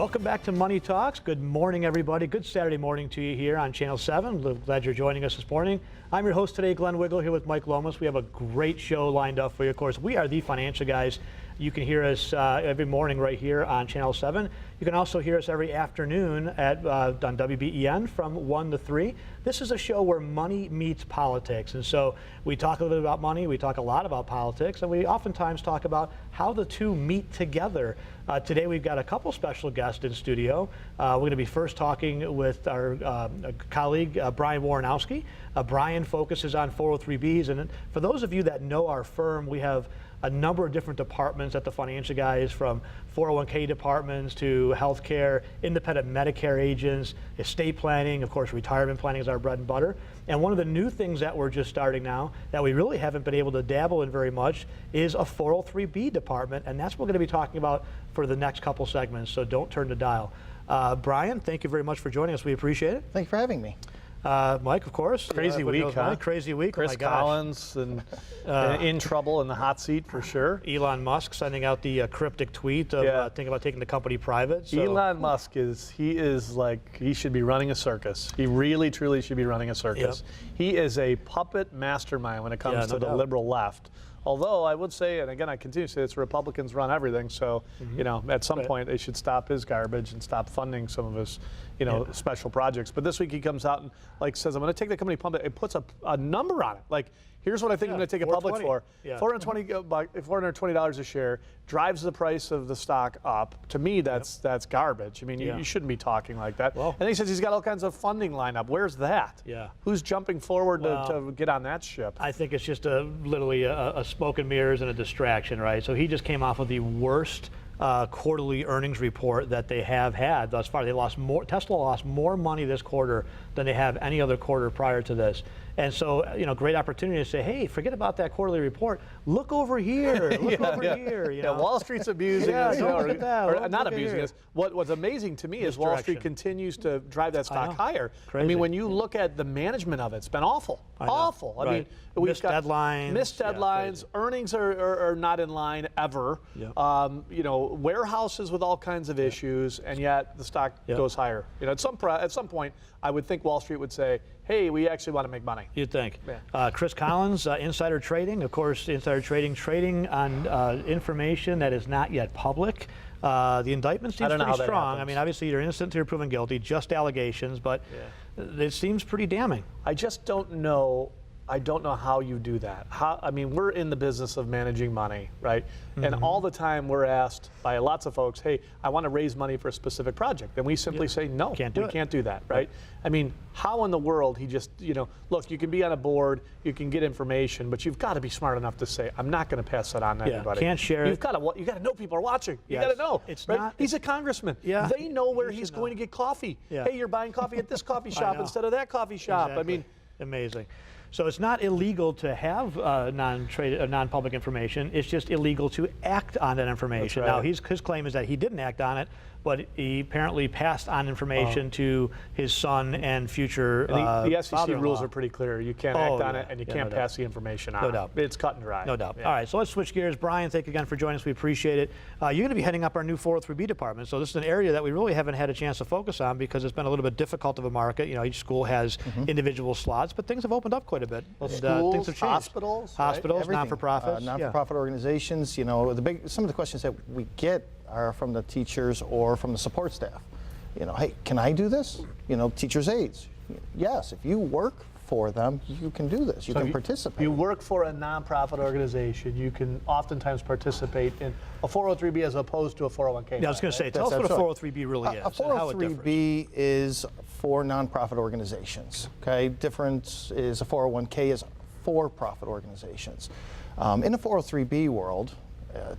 Welcome back to Money Talks. Good morning, everybody. Good Saturday morning to you here on Channel 7. Glad you're joining us this morning. I'm your host today, Glenn Wiggle, here with Mike Lomas. We have a great show lined up for you. Of course, we are the financial guys. You can hear us every morning right here on Channel 7. You can also hear us every afternoon on WBEN from 1 to 3. This is a show where money meets politics. And so we talk a little bit about money, we talk a lot about politics, and we oftentimes talk about how the two meet together. Today we've got a couple special guests in studio. We're going to be first talking with our colleague, Brian Waranowski. Brian focuses on 403Bs. And for those of you that know our firm, we have a number of different departments at the financial guys, from 401k departments to healthcare, independent Medicare agents, estate planning, of course retirement planning is our bread and butter. And one of the new things that we're just starting now that we really haven't been able to dabble in very much is a 403B department, and that's what we're going to be talking about for the next couple segments, so don't turn the dial. Brian, thank you very much for joining us. We appreciate it. Thank you for having me. Mike, of course. Crazy week, huh? Crazy week. Chris Collins and in trouble in the hot seat for sure. Elon Musk sending out the cryptic tweet of thinking about taking the company private. So. Elon Musk he should be running a circus. He really, truly should be running a circus. Yep. He is a puppet mastermind when it comes to the liberal left. Although I would say, and again I continue to say this, Republicans run everything, so you know, at some point they should stop his garbage and stop funding some of his special projects. But this week he comes out and says, I'm going to take the company public. It puts a number on it. Like, here's what I think I'm going to take it public for. $420 a share, drives the price of the stock up. To me, that's garbage. I mean, you shouldn't be talking like that. Well, and he says he's got all kinds of funding lined up. Where's that? Yeah. Who's jumping forward to get on that ship? I think it's just literally a smoke and mirrors and a distraction, right? So he just came off of the worst quarterly earnings report that they have had thus far. Tesla lost more money this quarter than they have any other quarter prior to this. And so, great opportunity to say, hey, forget about that quarterly report. Look over here. Look over here. Wall Street's abusing us. Look at that. Or not abusing us. What's amazing to me is Wall Street continues to drive that stock higher. Crazy. I mean, when you look at the manament of it, it's been awful. Awful. I mean, we've got missed deadlines. Earnings are not in line ever. Yep. Warehouses with all kinds of issues, and yet the stock goes higher. At some point, I would think Wall Street would say, hey, we actually want to make money. You'd think. Yeah. Chris Collins, insider trading. Of course, insider trading on information that is not yet public. The indictment seems pretty strong. I mean, obviously, you're innocent until you're proven guilty, just allegations, but it seems pretty damning. I just don't know. I don't know how you do that. I mean, we're in the business of managing money, right? And all the time we're asked by lots of folks, hey, I want to raise money for a specific project. And we simply say, no, we can't do that, right? I mean, how in the world he just, look, you can be on a board, you can get information, but you've got to be smart enough to say, I'm not going to pass that on to anybody. Can't share it. You got to know people are watching. You got to know. He's a congressman. Yeah. They know where he's going to get coffee. Yeah. Hey, you're buying coffee at this coffee shop instead of that coffee shop. Exactly. I mean, amazing. So it's not illegal to have non-public information. It's just illegal to act on that information. Right. Now, his claim is that he didn't act on it, but he apparently passed on information to his son and future the SEC rules are pretty clear. You can't act on it, and you can't pass the information on. No doubt. It's cut and dry. No doubt. Yeah. All right, so let's switch gears. Brian, thank you again for joining us. We appreciate it. You're going to be heading up our new 403B department. So this is an area that we really haven't had a chance to focus on because it's been a little bit difficult of a market. Each school has individual slots, but things have opened up quite a bit. Schools, things have changed. Hospitals, not-for-profits. Non-for-profit organizations. Some of the questions that we get are from the teachers or from the support staff. Hey, can I do this? Teachers' aides. Yes, if you work for them, you can do this. You can participate. You work for a nonprofit organization, you can oftentimes participate in a 403B as opposed to a 401k. Yeah, I was going to say, tell us what a 403B really is. A 403B is for nonprofit organizations. Okay, difference is a 401k is for-profit organizations. In the 403B world,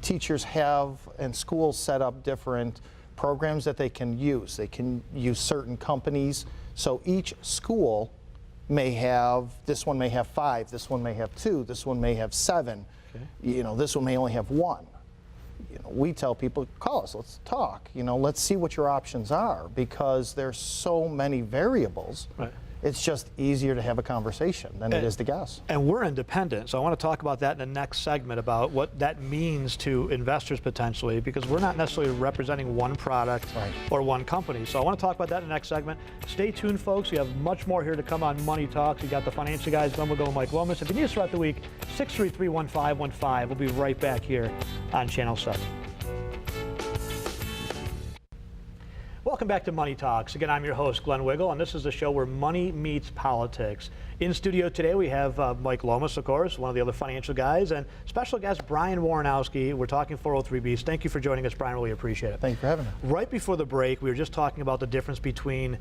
teachers have and schools set up different programs that they can use. They can use certain companies. So each school may have, this one may have 5, this one may have 2, this one may have 7. Okay. This one may only have 1. We tell people, call us, let's talk. Let's see what your options are, because there's so many variables. Right. It's just easier to have a conversation than it is to guess. And we're independent, so I want to talk about that in the next segment about what that means to investors potentially, because we're not necessarily representing one product or one company. So I want to talk about that in the next segment. Stay tuned, folks. We have much more here to come on Money Talks. We got the financial guys, Glenn Wiggle and Mike Lomas. If you need us throughout the week, 633-1515. We'll be right back here on Channel 7. Welcome back to Money Talks. Again, I'm your host, Glenn Wiggle, and this is the show where money meets politics. In studio today, we have Mike Lomas, of course, one of the other financial guys, and special guest Brian Warnowski. We're talking 403Bs. Thank you for joining us, Brian. Really appreciate it. Thank you for having me. Right before the break, we were just talking about the difference between,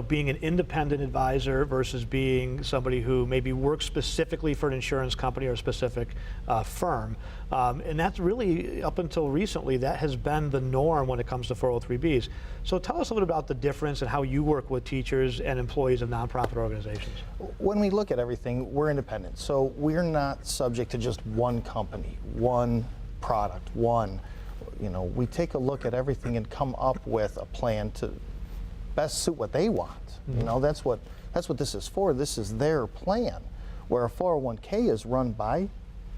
being an independent advisor versus being somebody who maybe works specifically for an insurance company or a specific firm. And that's really, up until recently, that has been the norm when it comes to 403Bs. So tell us a little bit about the difference and how you work with teachers and employees of nonprofit organizations. When we look at everything, we're independent. So we're not subject to just one company, one product, we take a look at everything and come up with a plan to best suit what they want. Mm-hmm. That's what this is for. This is their plan. Where a 401k is run by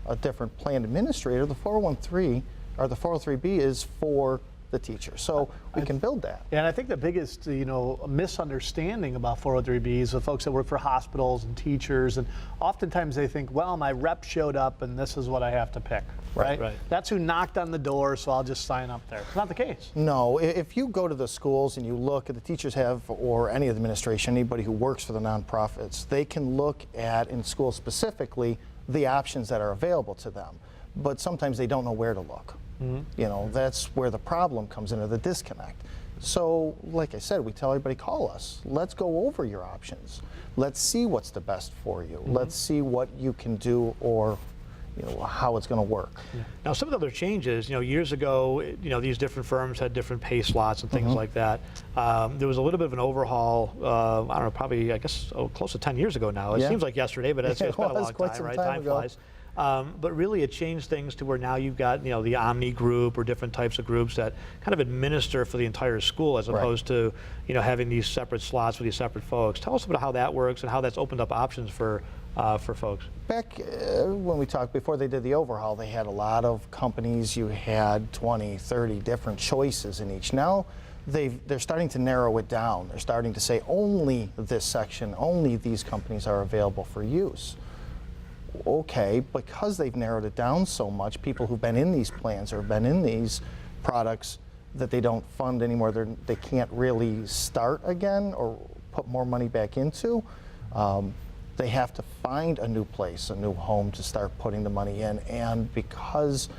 a different plan administrator, the 401(3) or the 403B is for the teacher. So we can build that. Yeah, and I think the biggest, misunderstanding about 403Bs, the folks that work for hospitals and teachers, and oftentimes they think, well, my rep showed up and this is what I have to pick, right? That's who knocked on the door, so I'll just sign up there. It's not the case. No, if you go to the schools and you look at the teachers or any of the administration, anybody who works for the nonprofits, they can look at, in schools specifically, the options that are available to them. But sometimes they don't know where to look. Mm-hmm. That's where the problem comes into the disconnect. So, like I said, we tell everybody, call us. Let's go over your options. Let's see what's the best for you. Mm-hmm. Let's see what you can do or how it's going to work. Yeah. Now, some of the other changes, years ago, these different firms had different pay slots and things like that. There was a little bit of an overhaul, I don't know, probably, I guess, close to 10 years ago now. It seems like yesterday, but it's been a long time, right? Time flies. But really it changed things to where now you've got, the Omni group or different types of groups that kind of administer for the entire school as opposed to, having these separate slots with these separate folks. Tell us about how that works and how that's opened up options for folks. Back when we talked, before they did the overhaul, they had a lot of companies. You had 20, 30 different choices in each. Now they're starting to narrow it down. They're starting to say only this section, only these companies are available for use. Okay, because they've narrowed it down so much, people who've been in these plans or been in these products that they don't fund anymore, they can't really start again or put more money back into. They have to find a new place, a new home to start putting the money in. And because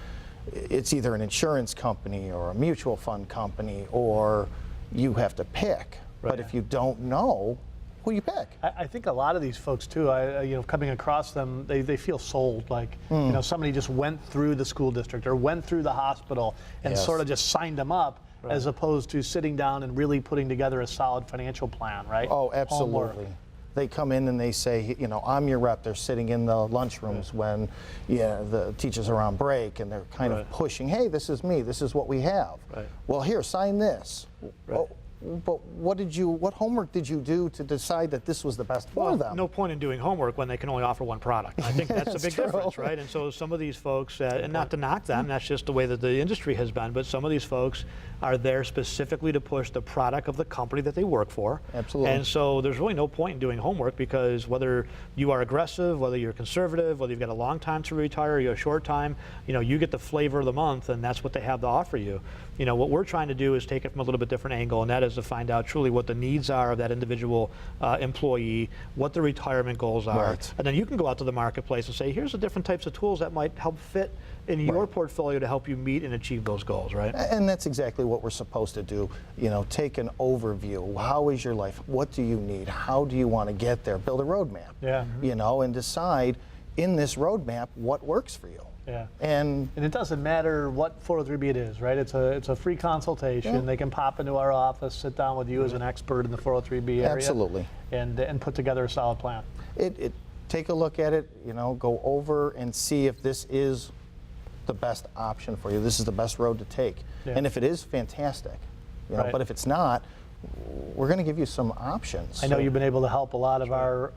it's either an insurance company or a mutual fund company, or you have to pick. Right. But if you don't know, who you pick? I think a lot of these folks too, coming across them, they feel sold. Like, somebody just went through the school district or went through the hospital and sort of just signed them up, as opposed to sitting down and really putting together a solid financial plan, right? Oh, absolutely. Homework. They come in and they say, I'm your rep. They're sitting in the lunchrooms when the teachers are on break, and they're kind of pushing, hey, this is me. This is what we have. Right. Well, here, sign this. Well, but what homework did you do to decide that this was the best for them? No point in doing homework when they can only offer one product. I think that's a big difference, right? And so some of these folks, and not to knock them, that's just the way that the industry has been, but some of these folks are there specifically to push the product of the company that they work for. Absolutely. And so there's really no point in doing homework, because whether you are aggressive, whether you're conservative, whether you've got a long time to retire, you're a short time, you get the flavor of the month, and that's what they have to offer you. What we're trying to do is take it from a little bit different angle, and that is to find out truly what the needs are of that individual employee, what the retirement goals are. Right. And then you can go out to the marketplace and say, here's the different types of tools that might help fit in your portfolio to help you meet and achieve those goals, right? And that's exactly what we're supposed to do. Take an overview. How is your life? What do you need? How do you want to get there? Build a roadmap. Yeah. And decide in this roadmap what works for you. Yeah. And it doesn't matter what 403B it is, right? It's a free consultation. Yeah. They can pop into our office, sit down with you as an expert in the 403B area. Absolutely. And put together a solid plan. Take a look at it, go over and see if this is the best option for you. This is the best road to take. Yeah. And if it is, fantastic. But if it's not, we're going to give you some options. I know you've been able to help a lot of our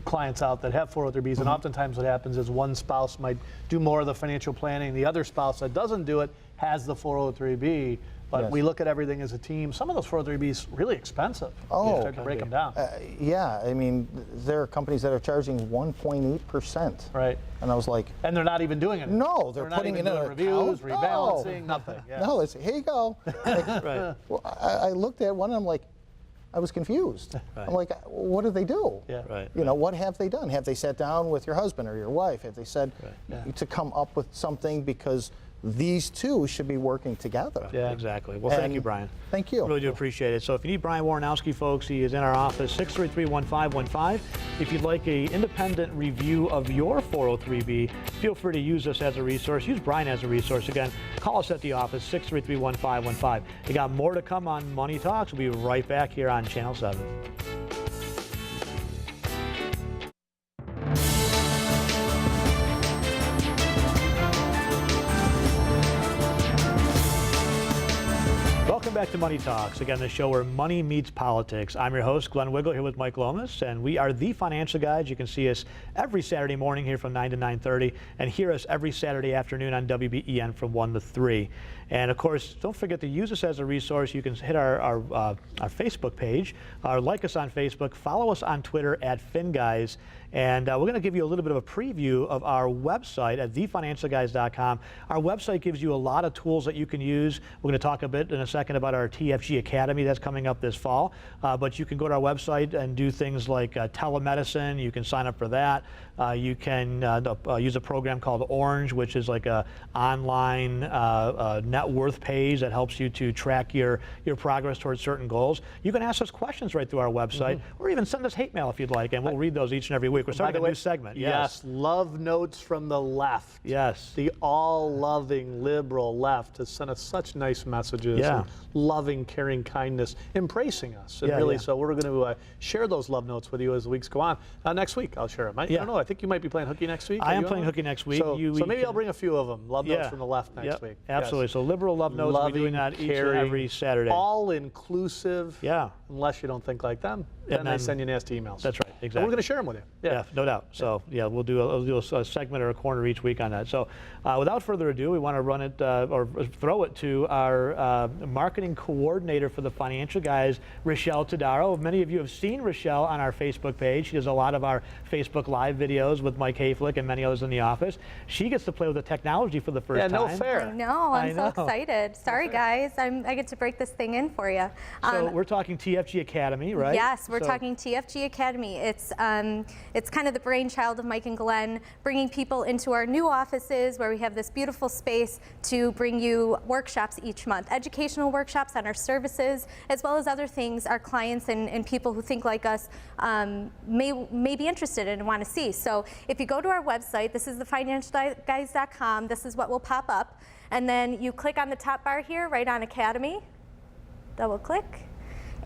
clients out that have 403Bs, and oftentimes what happens is one spouse might do more of the financial planning, the other spouse that doesn't do it has the 403B, but we look at everything as a team. Some of those 403Bs really expensive. Oh, you start to break them down. Yeah, I mean, there are companies that are charging 1.8%. Right. And I was like, and they're not even doing it. No, they're not putting even it in doing an reviews, account? rebalancing, nothing. Yeah. No, it's here you go. Like, Right. well, I looked at one and I'm like, I was confused. Right. I'm like, what do they do? Yeah. Right. You know, what have they done? Have they sat down with your husband or your wife? Have they said to come up with something, because these two should be working together? Yeah, exactly. Well, thank you, Brian. Thank you. Really do appreciate it. So if you need Brian Warnowski, folks, he is in our office, 633-1515. If you'd like an independent review of your 403B, feel free to use us as a resource. Use Brian as a resource. Again, call us at the office, 633-1515. We got more to come on Money Talks. We'll be right back here on Channel 7. Welcome back to Money Talks, again, the show where money meets politics. I'm your host, Glenn Wiggle, here with Mike Lomas, and we are the Financial Guys. You can see us every Saturday morning here from 9 to 9:30, and hear us every Saturday afternoon on WBEN from 1 to 3. And of course, don't forget to use us as a resource. You can hit our Facebook page, or like us on Facebook, follow us on Twitter at FinGuys, and we're going to give you a little bit of a preview of our website at thefinancialguys.com. Our website gives you a lot of tools that you can use. We're going to talk a bit in a second about our TFG Academy that's coming up this fall, but you can go to our website and do things like telemedicine. You can sign up for that. You can use a program called Orange, which is like a online net worth page that helps you to track your progress towards certain goals. You can ask us questions right through our website, or even send us hate mail if you'd like, and we'll read those each and every week. We're starting a new segment. Yes, love notes from the left. Yes. The all-loving liberal left has sent us such nice messages. Yeah. And loving, caring kindness, embracing us. And Yeah, really, yeah. so we're going to share those love notes with you as the weeks go on. Next week, I'll share them. I don't know. I think you might be playing hooky next week. I Are am you playing on? hooky next week. So, maybe I'll bring a few of them. Love notes Yeah. from the left next week. Absolutely. Yes. So liberal love notes, we're doing that each and every Saturday. All inclusive. Yeah. Unless you don't think like them, then they send you nasty emails. That's right. Exactly. And we're going to share them with you. Yeah, no doubt. So yeah, we'll do a segment or a corner each week on that. So without further ado, we want to run it or throw it to our marketing coordinator for the Financial Guys, Rochelle Todaro. Many of you have seen Rochelle on our Facebook page. She does a lot of our Facebook Live videos with Mike Hayflick and many others in the office. She gets to play with the technology for the first time. Yeah, no fair. I know. I'm so excited. Sorry, guys. I get to break this thing in for you. So we're talking TFG Academy, right? Yes, we're talking TFG Academy. It's kind of the brainchild of Mike and Glenn, bringing people into our new offices where we have this beautiful space to bring you workshops each month, educational workshops on our services, as well as other things our clients and people who think like us may be interested in and want to see. So if you go to our website, this is thefinancialguys.com, this is what will pop up, and then you click on the top bar here, right on Academy, double click,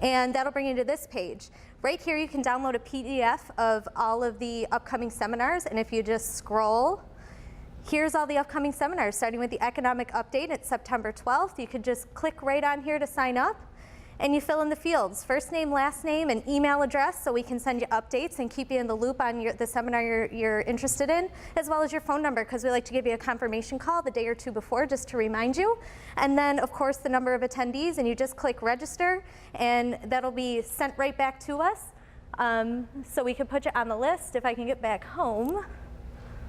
and that'll bring you to this page. Right here you can download a PDF of all of the upcoming seminars, and if you just scroll, here's all the upcoming seminars, starting with the economic update. It's September 12th. You can just click right on here to sign up, and you fill in the fields, first name, last name, and email address, so we can send you updates and keep you in the loop on the seminar you're interested in, as well as your phone number, because we like to give you a confirmation call the day or two before just to remind you. And then, of course, the number of attendees, and you just click register, and that'll be sent right back to us, so we can put you on the list if I can get back home.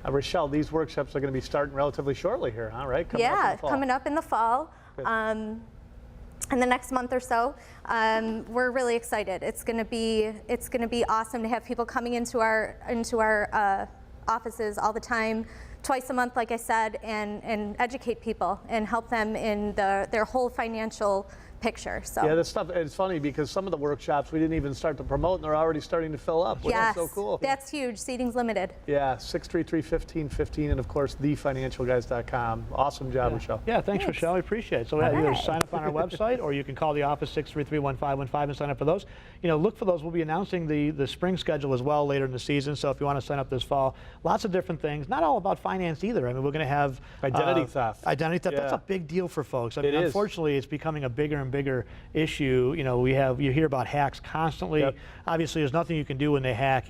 Rochelle, these workshops are going to be starting relatively shortly here, huh? Right? Coming up in the fall. In the next month or so, we're really excited. It's going to be awesome to have people coming into our offices all the time, twice a month, like I said, and educate people and help them in their whole financial picture. So yeah, this stuff, it's funny because some of the workshops we didn't even start to promote and they're already starting to fill up, which is so cool. That's huge. Seating's limited. Yeah, 633-1515, and of course thefinancialguys.com. Awesome job, Rochelle. Yeah, thanks, Rochelle. We appreciate it. So either sign up on our website, or you can call the office 633-1515 and sign up for those. You know, look for those. We'll be announcing the spring schedule as well later in the season. So if you want to sign up this fall, lots of different things. Not all about finance either. I mean, we're going to have identity theft. Identity theft. Yeah. That's a big deal for folks. I mean, It is. unfortunately, it's becoming a bigger and and bigger issue. You hear about hacks constantly. Yep. Obviously, there's nothing you can do when they hack,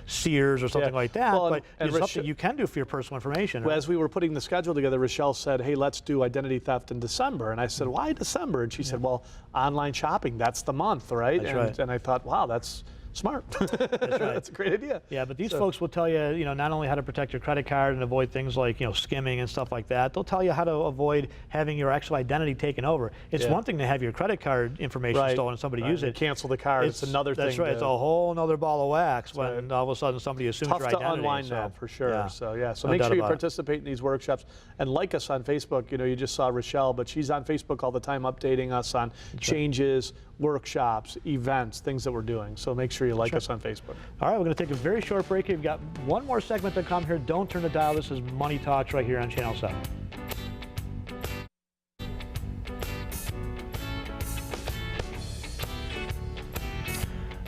Sears or something like that. Well, but and there's something you can do for your personal information. Right? As we were putting the schedule together, Rochelle said, "Hey, let's do identity theft in December." And I said, "Why December?" And she said, "Well, online shopping, that's the month, right?" And I thought, wow, that's smart. That's right. That's a great idea. Yeah, but these folks will tell you, not only how to protect your credit card and avoid things like, skimming and stuff like that. They'll tell you how to avoid having your actual identity taken over. It's one thing to have your credit card information stolen and somebody use it. Cancel the card. It's another thing. That's right. It's a whole other ball of wax when all of a sudden somebody assumes your identity. Tough to unwind that for sure. Yeah. So no make doubt sure you about it. participate in these workshops and like us on Facebook. You just saw Rochelle, but she's on Facebook all the time updating us on changes, workshops, events, things that we're doing. So make sure you like us on Facebook. All right, we're going to take a very short break here. We've got one more segment to come here. Don't turn the dial. This is Money Talks right here on Channel 7.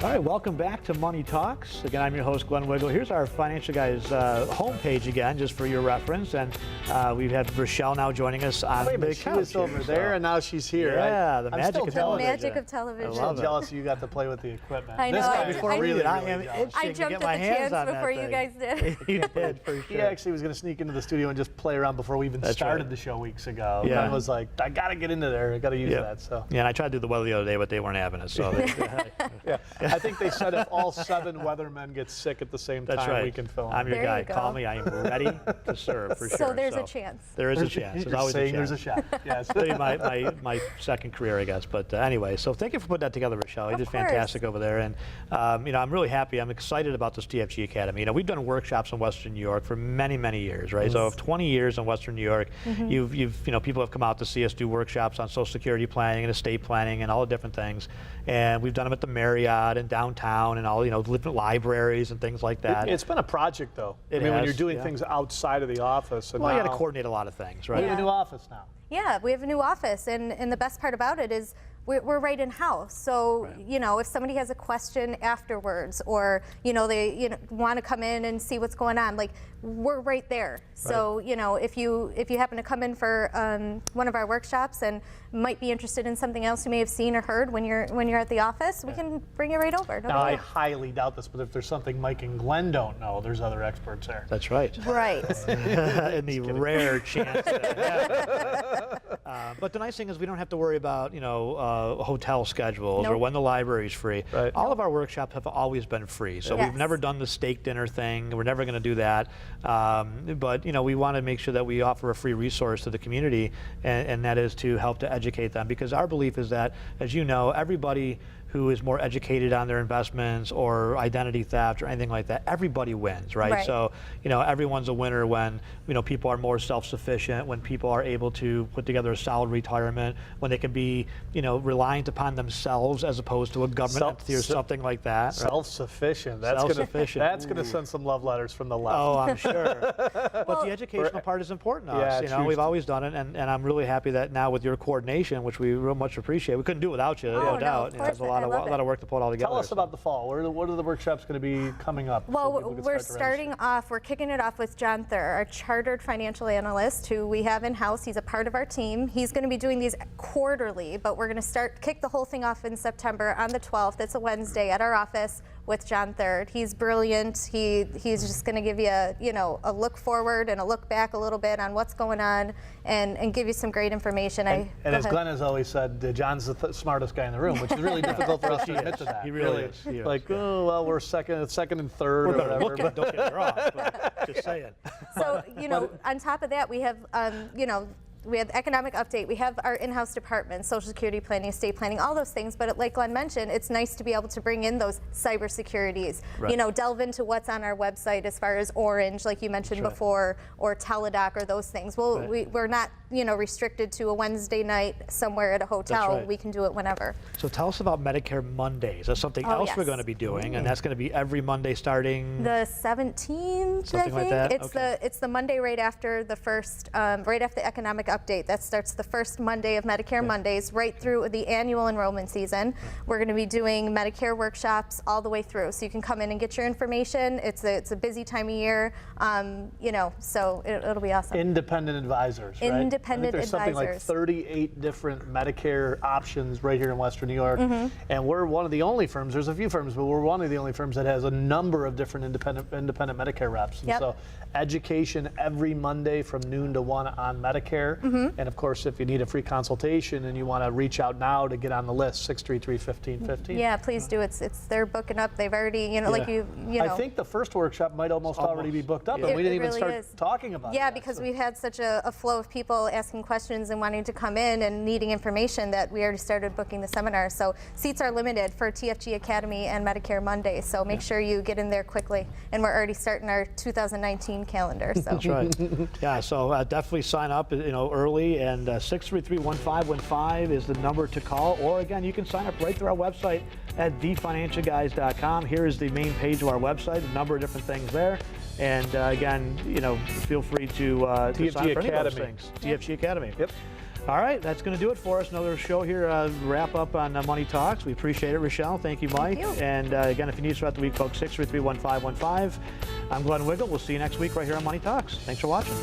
All right, welcome back to Money Talks. Again, I'm your host, Glenn Wiggle. Here's our Financial Guys homepage again, just for your reference. And we have Rochelle now joining us on the She couch was over there, and now she's here. Yeah, the magic of television. The magic of television. I'm still jealous you got to play with the equipment. I know. This guy Before is we really, did, I really am jealous. itching I to jumped get at my the hands chance on before that you thing. guys did. You did, for sure. He actually was going to sneak into the studio and just play around before we even started the show weeks ago. Yeah. And I was like, I got to get into there. I got to use that. So. Yeah, and I tried to do the weather the other day, but they weren't having it. So Yeah, I think they said if all 7 weathermen get sick at the same time, we can film. I'm your There guy. you go. Call me. I am ready to serve for sure. So there's a chance. There is a chance. There's always a chance. There's a shot. Yes. Maybe my second career, I guess. But anyway, so thank you for putting that together, Rochelle. You did fantastic over there, and I'm really happy. I'm excited about this TFG Academy. We've done workshops in Western New York for many, many years, right? So 20 years in Western New York, people have come out to see us do workshops on Social Security planning and estate planning and all the different things, and we've done them at the Marriott and downtown and all different libraries and things like that. It's been a project, though. It when has, you're doing things outside of the office. And Well, you now, got to coordinate a lot of things, right? We have a new office now. Yeah, we have a new office, and the best part about it is we're right in house. So if somebody has a question afterwards, or they want to come in and see what's going on, like we're right there. So if you happen to come in for one of our workshops and might be interested in something else you may have seen or heard when you're at the office, we can bring you right over. Now I highly doubt this, but if there's something Mike and Glenn don't know, there's other experts there. That's right. Right. In the rare chance. But the nice thing is we don't have to worry about hotel schedules or when the library's free. Right. All of our workshops have always been free, so we've never done the steak dinner thing. We're never going to do that. But we want to make sure that we offer a free resource to the community, and that is to help to educate them, because our belief is that, as you know, everybody who is more educated on their investments or identity theft or anything like that, everybody wins, right? So, everyone's a winner when, people are more self-sufficient, when people are able to put together a solid retirement, when they can be, reliant upon themselves as opposed to a government entity or something like that. Right? Self-sufficient. Self-sufficient. That's going to send some love letters from the left. Oh, I'm sure. But the educational part is important to us. We've always done it, and I'm really happy that now with your coordination, which we real much appreciate. We couldn't do it without you, no doubt. There's a lot of work to put it all together. Tell us about the fall. What are the workshops going to be coming up? Well, we're kicking it off with John Thur, our chartered financial analyst, who we have in-house. He's a part of our team. He's going to be doing these quarterly, but we're going to kick the whole thing off in September on the 12th. It's a Wednesday at our office with John Thur. He's brilliant. He's just going to give you a look forward and a look back a little bit on what's going on and give you some great information. And as Glenn has always said, John's the smartest guy in the room, which is really difficult for us to admit to that. He really is. He is. Oh, well, we're second and third. We're or whatever. don't get me wrong, but just saying. So, on top of that, we have, we have economic update. We have our in-house department, Social Security planning, estate planning, all those things. But like Glenn mentioned, it's nice to be able to bring in those cybersecurities. Delve into what's on our website as far as Orange, like you mentioned before, or Teledoc, or those things. Well, we're not restricted to a Wednesday night somewhere at a hotel. We can do it whenever. So tell us about Medicare Mondays. That's something else we're going to be doing, and that's going to be every Monday starting the 17th. Something I think like that? it's the Monday right after the first, right after the economic update. That starts the first Monday of Medicare Mondays right through the annual enrollment season. We're going to be doing Medicare workshops all the way through. So you can come in and get your information. It's a busy time of year, you know, so it'll be awesome. Independent advisors, right? Independent I think there's something like 38 different Medicare options right here in Western New York. And we're one of the only firms, there's a few firms, but we're one of the only firms that has a number of different independent Medicare reps. And so education every Monday from noon to 1 on Medicare. And of course, if you need a free consultation and you want to reach out now to get on the list, 633-1515. Yeah, please do. They're booking up. They've already, you know, like you know. I think the first workshop might almost already be booked up, and we didn't even really start talking about it. Yeah, because we've had such a flow of people asking questions and wanting to come in and needing information that we already started booking the seminar. So seats are limited for TFG Academy and Medicare Monday. So make sure you get in there quickly. And we're already starting our 2019 calendar. So. That's right. Yeah, so definitely sign up, you know, early, and 633-1515 is the number to call. Or again, you can sign up right through our website at thefinancialguys.com. Here is the main page of our website, a number of different things there. And again, you know, feel free to sign up for any of those things. TFG Academy. Yep. All right, that's going to do it for us. Another show here, wrap up on Money Talks. We appreciate it, Rochelle. Thank you, Mike. Thank you. And again, if you need us throughout the week, folks, 633-1515. I'm Glenn Wiggle. We'll see you next week right here on Money Talks. Thanks for watching.